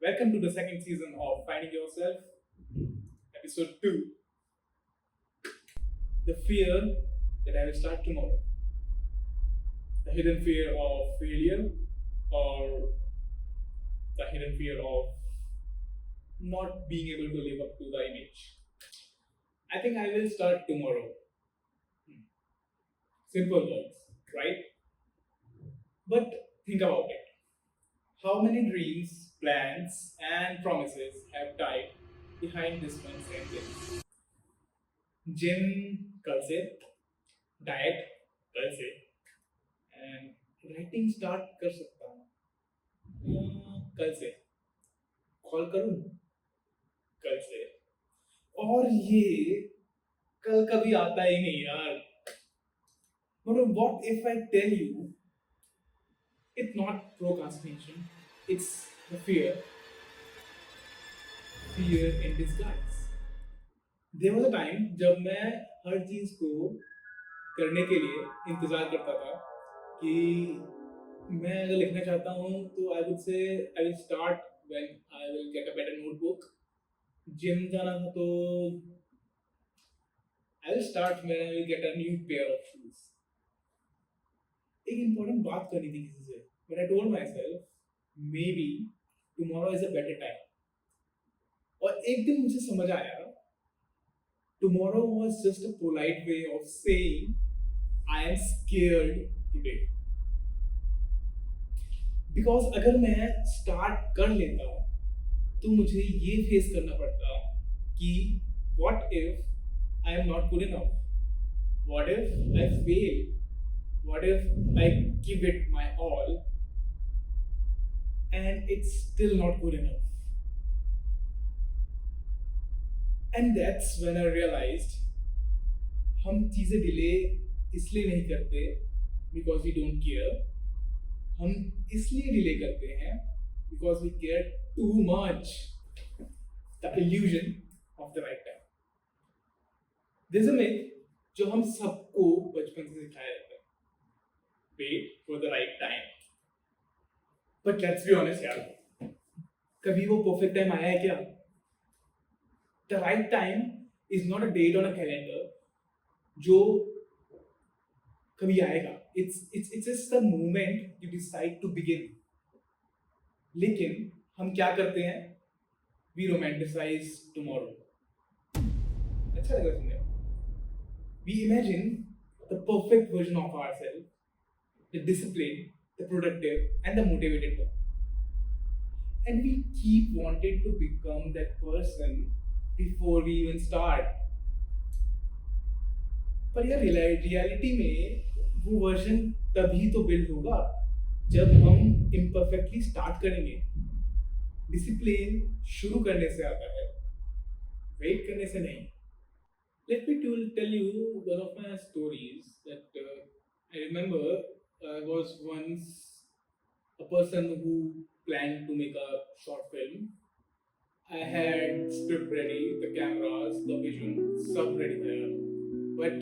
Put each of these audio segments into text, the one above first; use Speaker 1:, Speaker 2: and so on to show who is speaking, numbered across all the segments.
Speaker 1: Welcome to the second season of Finding Yourself, episode 2. The fear that I will start tomorrow. The hidden fear of failure, or the hidden fear of not being able to live up to the image. I think I will start tomorrow. Simple words, right? But think about it. How many dreams, plans, and promises have died behind this one sentence? Gym कल से, diet कल से, and writing start कर सकता हूँ कल से, call करूँ कल से, और ये कल कभी आता ही नहीं यार. But what if I tell you it's not procrastination, it's the fear in disguise. There was a time जब मैं हर चीज को करने के लिए इंतजार करता था कि मैं अगर लिखना चाहता हूँ तो I would say I will start when I will get a better notebook. Gym जाना था तो I will start when I will get a new pair of shoes. एक इंपॉर्टेंट बात करनी थी किसी से, but I told my self may be tomorrow is a better time. और एक दिन मुझे समझ आया tomorrow was just a polite way of saying I am scared today. Because अगर मैं स्टार्ट कर लेता तो मुझे ये फेस करना पड़ता कि what if I am not good enough? What if I fail? What if I give it my all and it's still not good enough? And that's when I realized हम चीज़ें डिले इसलिए नहीं करते because we don't care. हम इसलिए delay करते हैं because we care too much. The illusion of the right time. There's a myth जो हम सबको बचपन से सिखाया जाता है. Wait for the right time. But let's be honest यार, कभी वो perfect time आया है क्या? The right time is not a date on a calendar जो कभी आएगा. It's just the moment you decide to begin. लेकिन हम क्या करते हैं? We romanticize tomorrow. अच्छा लगा सुनने. We imagine the perfect version of ourselves, the disciplined, the productive, and the motivated one. And we keep wanting to become that person before we even start. पर यार रियलिटी में वो version तभी तो build होगा जब हम imperfectly स्टार्ट करेंगे. डिसिप्लिन शुरू करने से आता है, वेट करने से नहीं. Let me tell you one of my stories that I remember. I was once a person who planned to make a short film. I had script ready, the cameras, the vision, सब ready था यार. But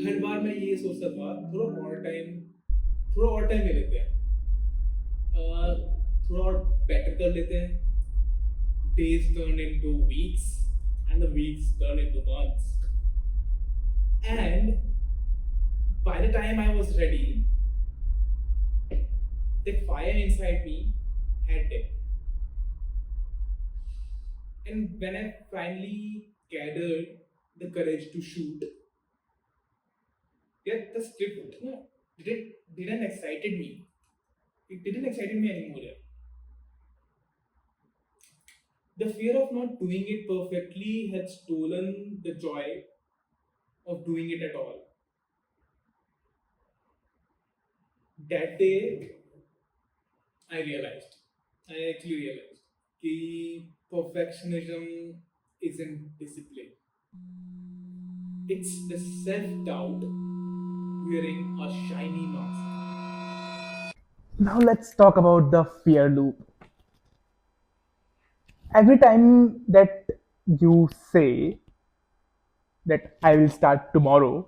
Speaker 1: हर बार मैं ये सोचता था थोड़ा और time ले लेते हैं, थोड़ा और बेटर कर लेते हैं. Days turned into weeks, and the weeks turned into months. And by the time I was ready, that fire inside me had died. And when I finally gathered the courage to shoot, yet the script didn't excited me. It didn't excite me anymore. The fear of not doing it perfectly had stolen the joy of doing it at all. That day, I actually realized that perfectionism isn't discipline. It's the self-doubt wearing a shiny mask.
Speaker 2: Now let's talk about the fear loop. Every time that you say that I will start tomorrow,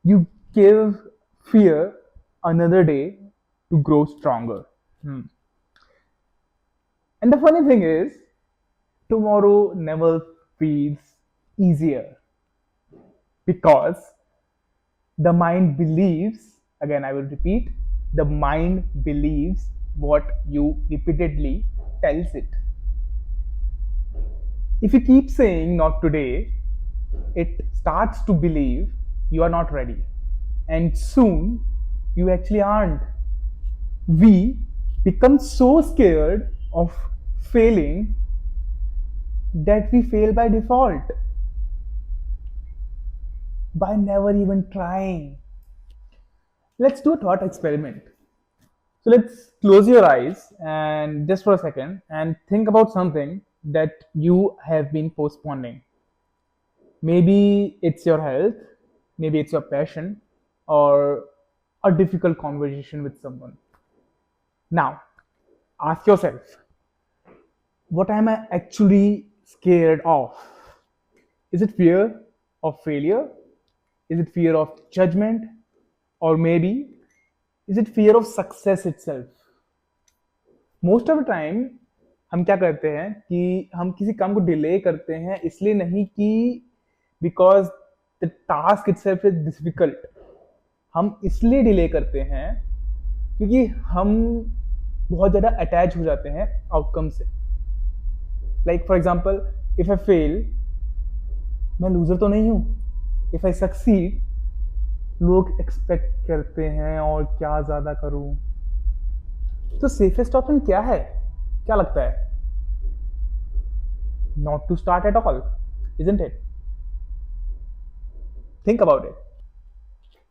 Speaker 2: you give fear another day to grow stronger. Hmm. And the funny thing is, tomorrow never feels easier because the mind believes, again, I will repeat, the mind believes what you repeatedly tells it. If you keep saying not today, it starts to believe you are not ready. And soon you actually aren't. We become so scared of failing that we fail by default, by never even trying. Let's do a thought experiment. So let's close your eyes and just for a second and think about something that you have been postponing. Maybe it's your health, maybe it's your passion, or a difficult conversation with someone. Now, ask yourself, what am I actually scared of? Is it fear of failure? Is it fear of judgment? Or maybe is it fear of success itself? Most of the time हम क्या करते हैं कि हम किसी काम को delay करते हैं इसलिए नहीं कि because the task itself is difficult, हम इसलिए डिले करते हैं क्योंकि हम बहुत ज़्यादा अटैच हो जाते हैं आउटकम से. Like for example, if I fail, मैं लूजर तो नहीं हूँ. इफ आई सक्सीड, लोग एक्सपेक्ट करते हैं और क्या ज़्यादा करूँ. तो सेफेस्ट ऑप्शन क्या है, क्या लगता है? Not to start at all, isn't it? Think about it.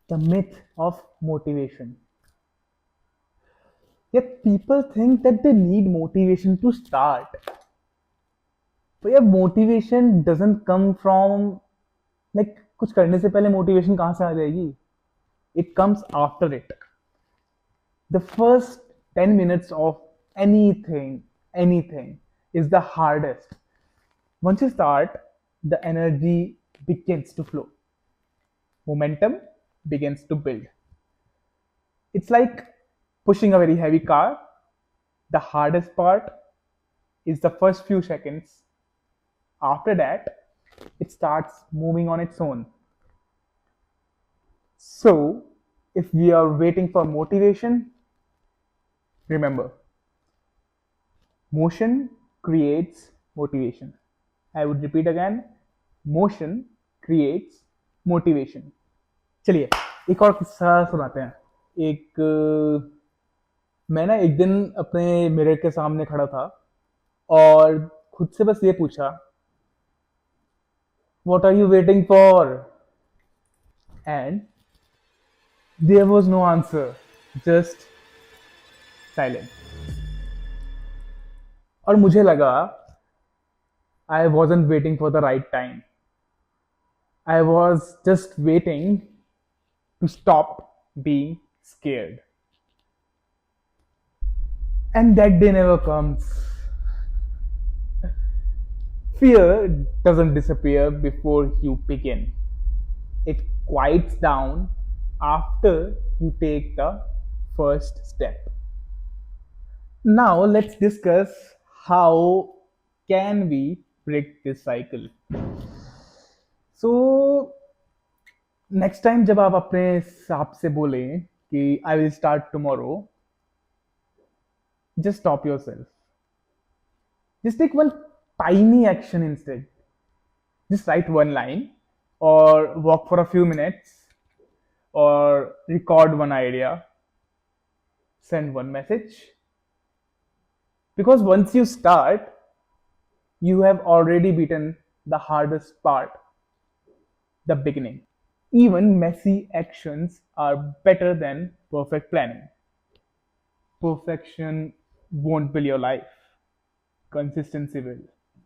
Speaker 2: The myth of motivation. Yet people think that they need motivation to start. But yeah, motivation doesn't come from like कुछ करने से पहले motivation कहाँ से आ जाएगी? It comes after it. The first 10 minutes of anything is the hardest. Once you start, the energy begins to flow. Momentum begins to build. It's like pushing a very heavy car. The hardest part is the first few seconds. After that, it starts moving on its own. So, if we are waiting for motivation, remember, motion creates motivation. I would repeat again, motion creates motivation. चलिए एक और किस्सा सुनाते हैं. मैं ना एक दिन अपने मिरर के सामने खड़ा था और खुद से बस ये पूछा, what are you waiting for? And there was no answer, just silence. और मुझे लगा I wasn't waiting for the right time. I was just waiting to stop being scared. And that day never comes. Fear doesn't disappear before you begin. It quiets down after you take the first step. Now let's discuss how can we break this cycle. So next time जब आप अपने आप से बोलें कि I will start tomorrow, just stop yourself. Just take one tiny action instead. Just write one line, or walk for a few minutes, or record one idea, send one message. Because once you start, you have already beaten the hardest part, the beginning. Even messy actions are better than perfect planning. Perfection won't build your life, consistency will.